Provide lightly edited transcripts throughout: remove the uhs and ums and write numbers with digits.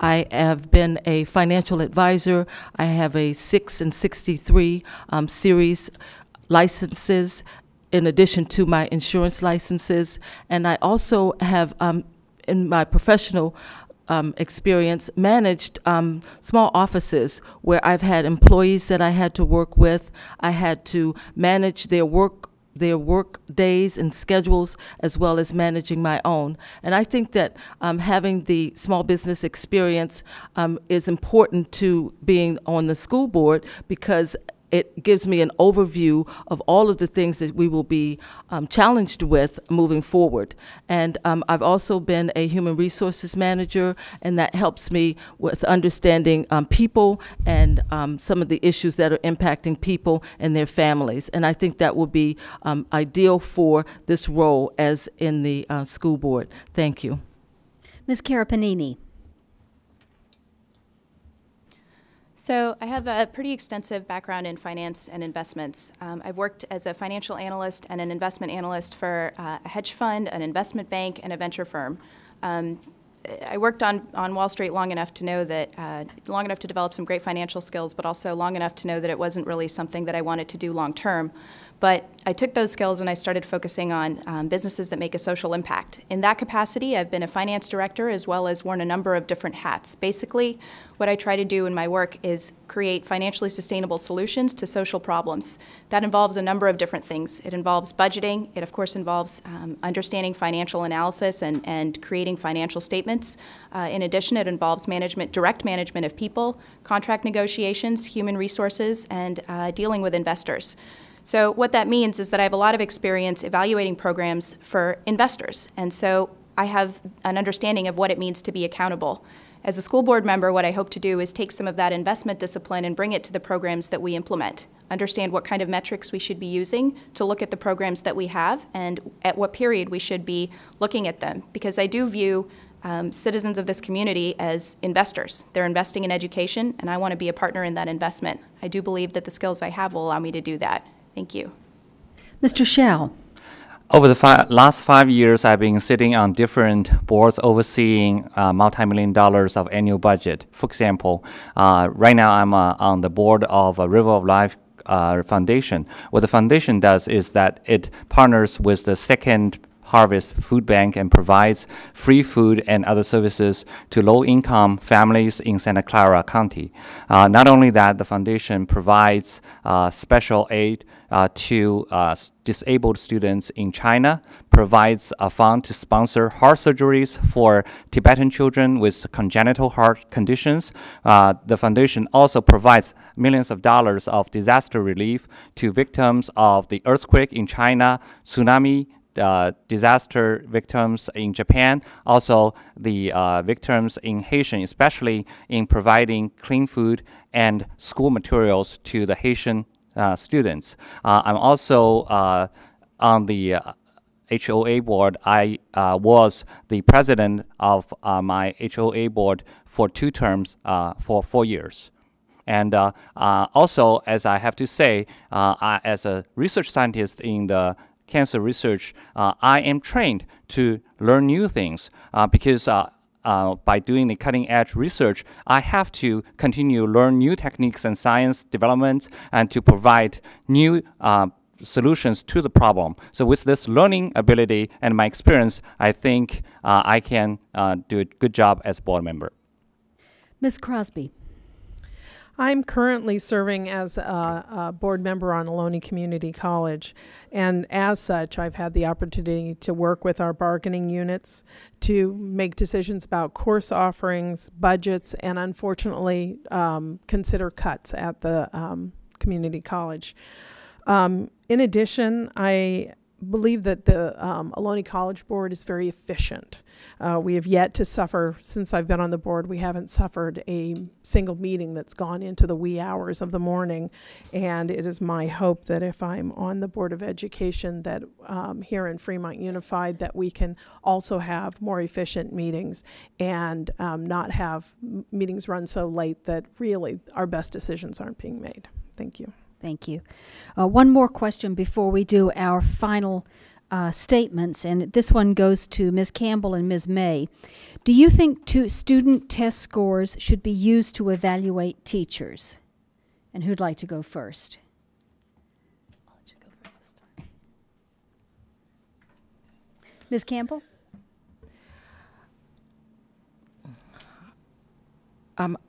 I have been a financial advisor. I have a 6 and 63 series licenses in addition to my insurance licenses. And I also have, in my professional experience, managed small offices where I've had employees that I had to work with. I had to manage their work days and schedules, as well as managing my own. And I think that having the small business experience is important to being on the school board, because it gives me an overview of all of the things that we will be challenged with moving forward. And I've also been a human resources manager, and that helps me with understanding people and some of the issues that are impacting people and their families. And I think that will be ideal for this role as in the school board. Thank you. Ms. Carapanini. So I have a pretty extensive background in finance and investments. I've worked as a financial analyst and an investment analyst for a hedge fund, an investment bank, and a venture firm. I worked on Wall Street long enough to know that, long enough to develop some great financial skills, but also long enough to know that it wasn't really something that I wanted to do long term. But I took those skills and I started focusing on businesses that make a social impact. In that capacity, I've been a finance director as well as worn a number of different hats. Basically, what I try to do in my work is create financially sustainable solutions to social problems. That involves a number of different things. It involves budgeting. It, of course, involves understanding financial analysis and creating financial statements. In addition, it involves direct management of people, contract negotiations, human resources, and dealing with investors. So what that means is that I have a lot of experience evaluating programs for investors, and so I have an understanding of what it means to be accountable. As a school board member, what I hope to do is take some of that investment discipline and bring it to the programs that we implement, understand what kind of metrics we should be using to look at the programs that we have and at what period we should be looking at them, because I do view citizens of this community as investors. They're investing in education, and I want to be a partner in that investment. I do believe that the skills I have will allow me to do that. Thank you. Mr. Shell. Over the last 5 years, I've been sitting on different boards overseeing multi-million dollars of annual budget. For example, right now I'm on the board of River of Life Foundation. What the foundation does is that it partners with the Second Harvest Food Bank and provides free food and other services to low-income families in Santa Clara County. Not only that, the foundation provides special aid to disabled students in China, provides a fund to sponsor heart surgeries for Tibetan children with congenital heart conditions. The foundation also provides millions of dollars of disaster relief to victims of the earthquake in China, tsunami, disaster victims in Japan, also the victims in Haiti, especially in providing clean food and school materials to the Haitian students. I'm also on the HOA board. I was the president of my HOA board for 2 terms for 4 years. And also, as I have to say, as a research scientist in the cancer research, I am trained to learn new things because by doing the cutting-edge research, I have to continue to learn new techniques and science development and to provide new solutions to the problem. So with this learning ability and my experience, I think I can do a good job as a board member. Ms. Crosby. I'm currently serving as a board member on Ohlone Community College, and as such, I've had the opportunity to work with our bargaining units to make decisions about course offerings, budgets, and unfortunately consider cuts at the community college. In addition, I believe that the Ohlone College Board is very efficient. We have yet to suffer, since I've been on the board, we haven't suffered a single meeting that's gone into the wee hours of the morning. And it is my hope that if I'm on the Board of Education, that here in Fremont Unified, that we can also have more efficient meetings and not have meetings run so late that really our best decisions aren't being made. Thank you. Thank you. One more question before we do our final statements, and this one goes to Ms. Campbell and Ms. May. Do you think student test scores should be used to evaluate teachers? And who'd like to go first? I'll let you go first this time. Ms. Campbell?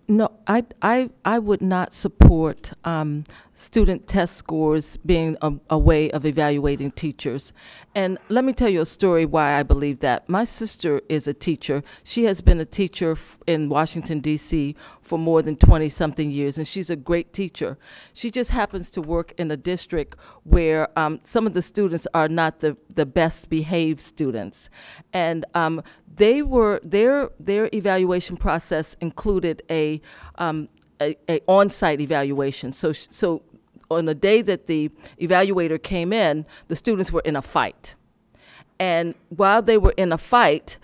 No, I would not support student test scores being a way of evaluating teachers. And let me tell you a story why I believe that. My sister is a teacher. She has been a teacher in Washington, D.C. for more than 20-something years, and she's a great teacher. She just happens to work in a district where some of the students are not the best behaved students. And their evaluation process included a on-site evaluation. So on the day that the evaluator came in, the students were in a fight. And while they were in a fight,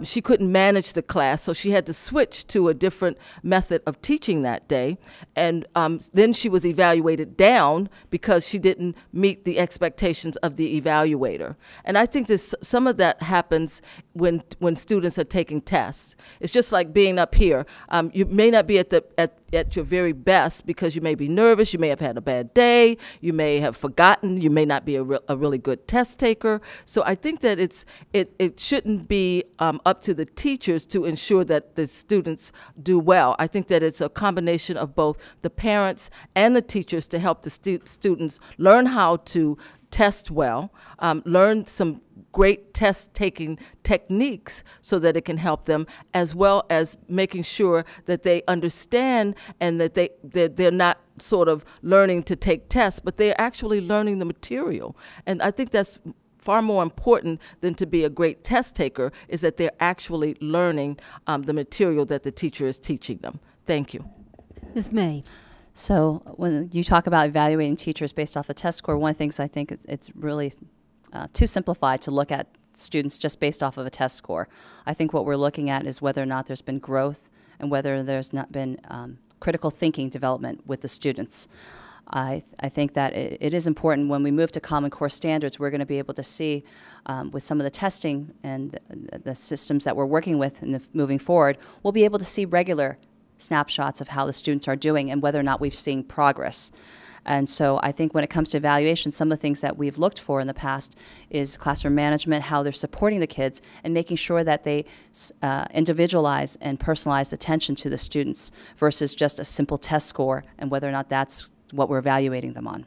she couldn't manage the class, so she had to switch to a different method of teaching that day. And then she was evaluated down because she didn't meet the expectations of the evaluator. And I think some of that happens when students are taking tests. It's just like being up here. You may not be at your very best because you may be nervous, you may have had a bad day, you may have forgotten, you may not be a really good test taker. So I think that it shouldn't be up to the teachers to ensure that the students do well. I think that it's a combination of both the parents and the teachers to help the students learn how to test well, learn some great test-taking techniques so that it can help them, as well as making sure that they understand and that they're not sort of learning to take tests, but they're actually learning the material. And I think that's far more important than to be a great test taker, is that they're actually learning the material that the teacher is teaching them. Thank you. Ms. May? So when you talk about evaluating teachers based off a test score, one of the things I think it's really too simplified to look at students just based off of a test score. I think what we're looking at is whether or not there's been growth and whether there's not been critical thinking development with the students. I think that it is important when we move to Common Core standards, we're going to be able to see with some of the testing and the systems that we're working with and moving forward, we'll be able to see regular snapshots of how the students are doing and whether or not we've seen progress. And so I think when it comes to evaluation, some of the things that we've looked for in the past is classroom management, how they're supporting the kids, and making sure that they individualize and personalize attention to the students versus just a simple test score and whether or not that's what we're evaluating them on.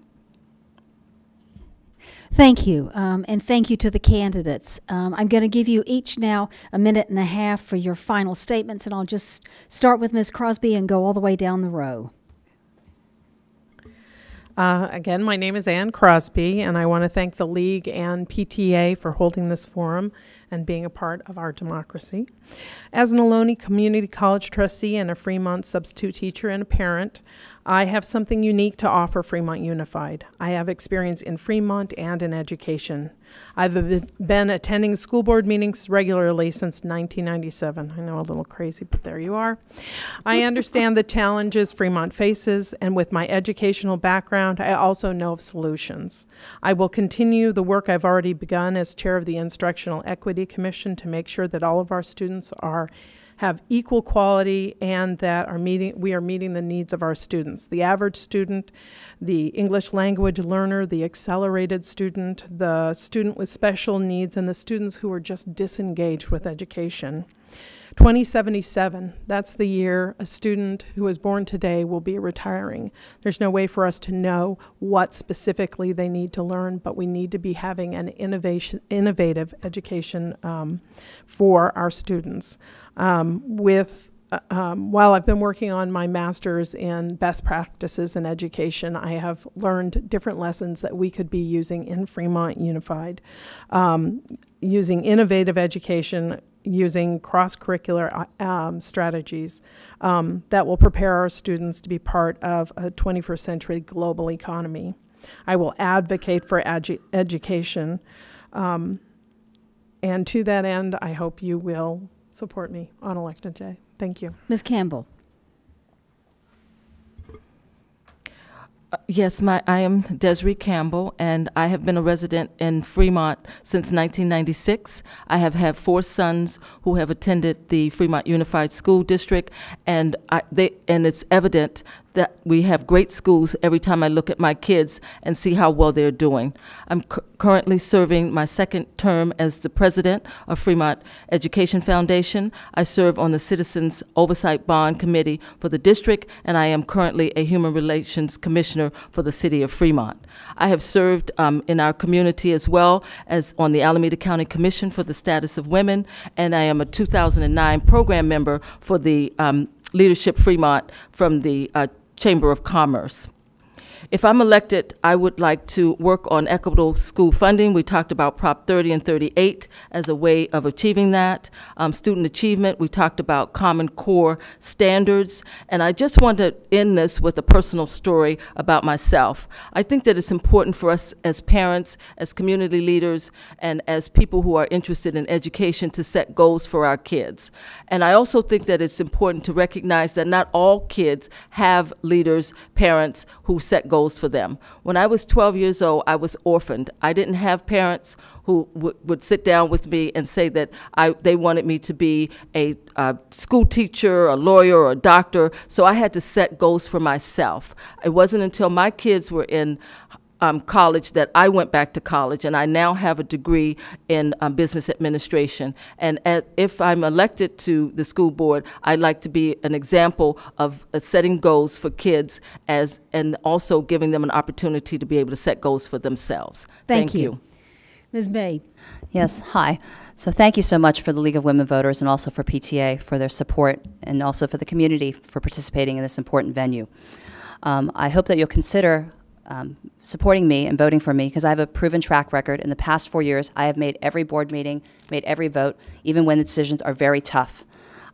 Thank you, and thank you to the candidates. I'm going to give you each now a minute and a half for your final statements, and I'll just start with Ms. Crosby and go all the way down the row. Again, my name is Ann Crosby, and I want to thank the League and PTA for holding this forum and being a part of our democracy. As an Ohlone Community College trustee and a Fremont substitute teacher and a parent, I have something unique to offer Fremont Unified. I have experience in Fremont and in education. I've been attending school board meetings regularly since 1997. I know, a little crazy, but there you are. I understand the challenges Fremont faces, and with my educational background, I also know of solutions. I will continue the work I've already begun as chair of the Instructional Equity Commission to make sure that all of our students have equal quality and that we are meeting the needs of our students. The average student, the English language learner, the accelerated student, the student with special needs, and the students who are just disengaged with education. 2077, that's the year a student who is born today will be retiring. There's no way for us to know what specifically they need to learn, but we need to be having an innovative education for our students. While I've been working on my master's in best practices in education, I have learned different lessons that we could be using in Fremont Unified, using innovative education, using cross-curricular strategies that will prepare our students to be part of a 21st century global economy. I will advocate for education, and to that end, I hope you will support me on Election Day. Thank you. Ms. Campbell. Yes, I am Desiree Campbell, and I have been a resident in Fremont since 1996. I have had 4 sons who have attended the Fremont Unified School District, and it's evident that we have great schools every time I look at my kids and see how well they're doing. I'm currently serving my 2nd term as the president of Fremont Education Foundation. I serve on the Citizens Oversight Bond Committee for the district, and I am currently a Human Relations Commissioner for the city of Fremont. I have served in our community as well as on the Alameda County Commission for the Status of Women, and I am a 2009 program member for the Leadership Fremont from the Chamber of Commerce. If I'm elected, I would like to work on equitable school funding. We talked about Prop 30 and 38 as a way of achieving that. Student achievement, we talked about Common Core standards. And I just want to end this with a personal story about myself. I think that it's important for us as parents, as community leaders, and as people who are interested in education to set goals for our kids. And I also think that it's important to recognize that not all kids have leaders, parents who set goals for them. When I was 12 years old, I was orphaned. I didn't have parents who would sit down with me and say that they wanted me to be a school teacher, a lawyer, or a doctor, so I had to set goals for myself. It wasn't until my kids were in college that I went back to college, and I now have a degree in business administration. And if I'm elected to the school board, I'd like to be an example of setting goals for kids and also giving them an opportunity to be able to set goals for themselves. Thank you. Ms. May. Yes, hi. So thank you so much for the League of Women Voters and also for PTA for their support and also for the community for participating in this important venue. I hope that you'll consider supporting me and voting for me because I have a proven track record. In the past 4 years, I have made every board meeting, made every vote, even when the decisions are very tough.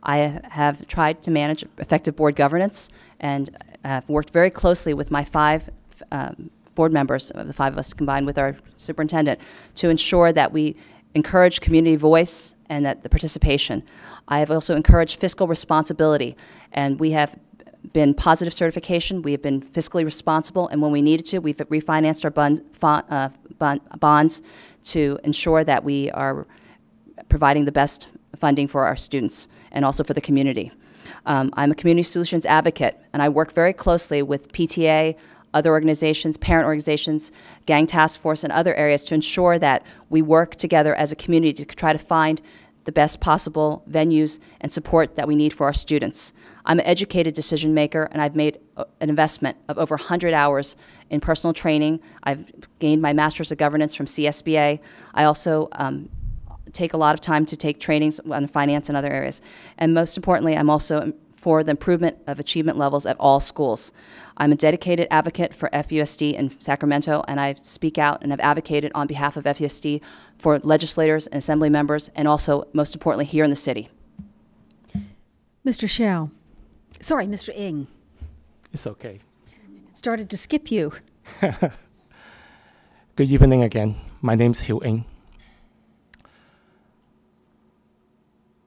I have tried to manage effective board governance and have worked very closely with my 5 board members, the 5 of us combined with our superintendent, to ensure that we encourage community voice and that the participation. I have also encouraged fiscal responsibility, and we have been positive certification, we have been fiscally responsible, and when we needed to, we've refinanced our bonds to ensure that we are providing the best funding for our students and also for the community. I'm a community solutions advocate, and I work very closely with PTA, other organizations, parent organizations, gang task force, and other areas to ensure that we work together as a community to try to find the best possible venues and support that we need for our students. I'm an educated decision maker, and I've made an investment of over 100 hours in personal training. I've gained my Master's of Governance from CSBA. I also take a lot of time to take trainings on finance and other areas. And most importantly, I'm also for the improvement of achievement levels at all schools. I'm a dedicated advocate for FUSD in Sacramento, and I speak out and have advocated on behalf of FUSD for legislators and assembly members, and also, most importantly, here in the city. Mr. Shao. Sorry, Mr. Ng. It's okay. Started to skip you. Good evening again. My name's Hiu Ng.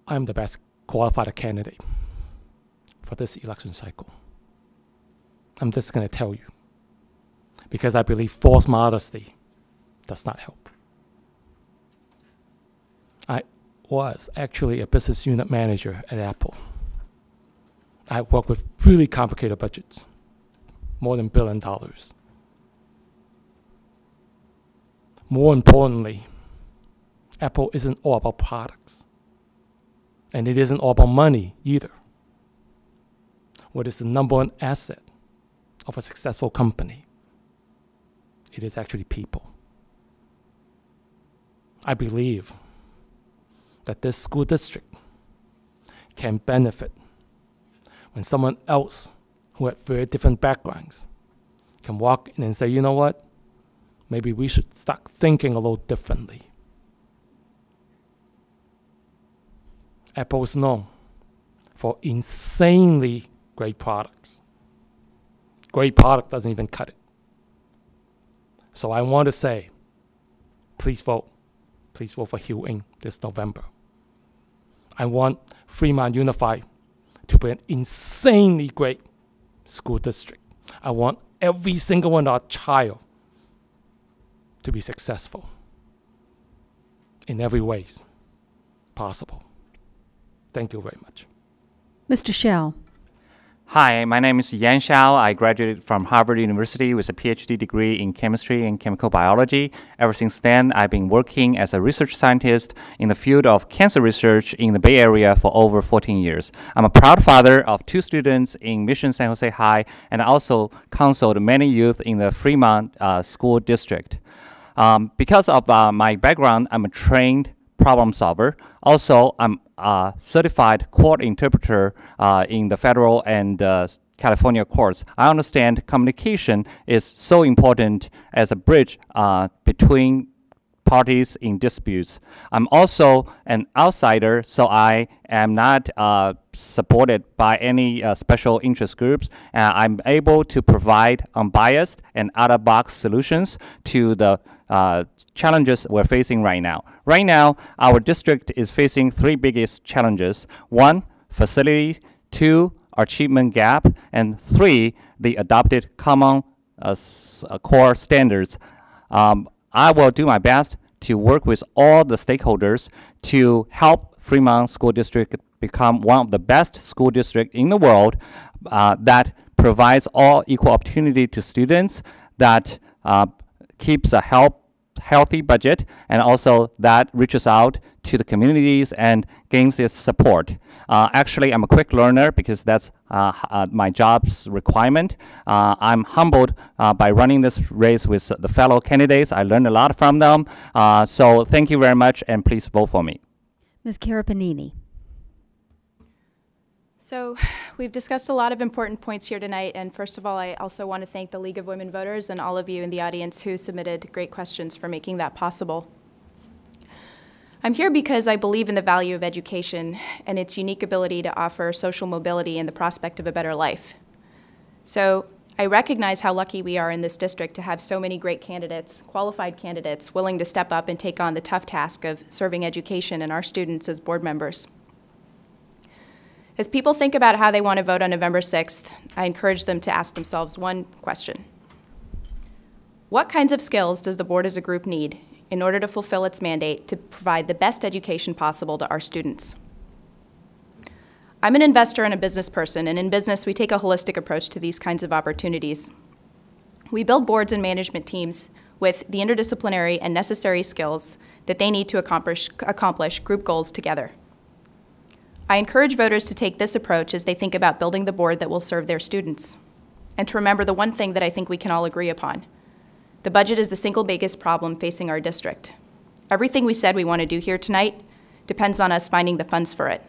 I'm the best qualified candidate for this election cycle. I'm just going to tell you, because I believe false modesty does not help. I was actually a business unit manager at Apple. I worked with really complicated budgets, more than $1 billion. More importantly, Apple isn't all about products, and it isn't all about money either. What is the number one asset of a successful company? It is actually people. I believe that this school district can benefit when someone else who had very different backgrounds can walk in and say, you know what, maybe we should start thinking a little differently. Apple is known for insanely great products. Great product doesn't even cut it. So I want to say, please vote. Please vote for Hiu Ng this November. I want Fremont Unified to be an insanely great school district. I want every single one of our child to be successful in every way possible. Thank you very much. Mr. Shao. Hi, my name is Yan Xiao. I graduated from Harvard University with a PhD degree in chemistry and chemical biology. Ever since then, I've been working as a research scientist in the field of cancer research in the Bay Area for over 14 years. I'm a proud father of 2 students in Mission San Jose High, and I also counseled many youth in the Fremont School District. Because of my background, I'm a trained problem solver. Also, I'm a certified court interpreter in the federal and California courts. I understand communication is so important as a bridge between parties in disputes. I'm also an outsider, so I am not supported by any special interest groups. I'm able to provide unbiased and out-of-box solutions to the challenges we're facing right now. Right now, our district is facing 3 biggest challenges. 1, facilities. 2, achievement gap. And 3, the adopted common core standards. I will do my best to work with all the stakeholders to help Fremont School District become one of the best school districts in the world that provides all equal opportunity to students, that keeps a healthy budget, and also that reaches out to the communities and gains its support. Actually, I'm a quick learner because that's my job's requirement. I'm humbled by running this race with the fellow candidates. I learned a lot from them. So thank you very much, and please vote for me. Ms. Karapanini. So we've discussed a lot of important points here tonight, and first of all, I also want to thank the League of Women Voters and all of you in the audience who submitted great questions for making that possible. I'm here because I believe in the value of education and its unique ability to offer social mobility and the prospect of a better life. So I recognize how lucky we are in this district to have so many great candidates, qualified candidates, willing to step up and take on the tough task of serving education and our students as board members. As people think about how they want to vote on November 6th, I encourage them to ask themselves one question. What kinds of skills does the board as a group need in order to fulfill its mandate to provide the best education possible to our students? I'm an investor and a business person, and in business, we take a holistic approach to these kinds of opportunities. We build boards and management teams with the interdisciplinary and necessary skills that they need to accomplish group goals together. I encourage voters to take this approach as they think about building the board that will serve their students, and to remember the one thing that I think we can all agree upon. The budget is the single biggest problem facing our district. Everything we said we want to do here tonight depends on us finding the funds for it.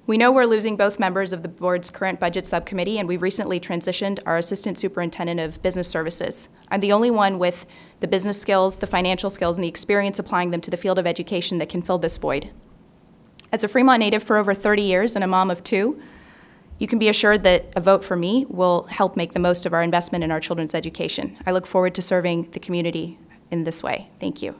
We know we're losing both members of the board's current budget subcommittee, and we've recently transitioned our assistant superintendent of business services. I'm the only one with the business skills, the financial skills, and the experience applying them to the field of education that can fill this void. As a Fremont native for over 30 years and a mom of 2, you can be assured that a vote for me will help make the most of our investment in our children's education. I look forward to serving the community in this way. Thank you.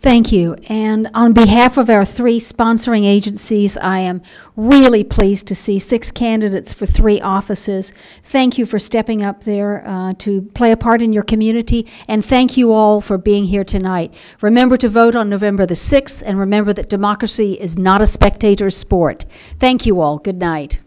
Thank you. And on behalf of our 3 sponsoring agencies, I am really pleased to see 6 candidates for 3 offices. Thank you for stepping up there to play a part in your community, and thank you all for being here tonight. Remember to vote on November the 6th, and remember that democracy is not a spectator sport. Thank you all. Good night.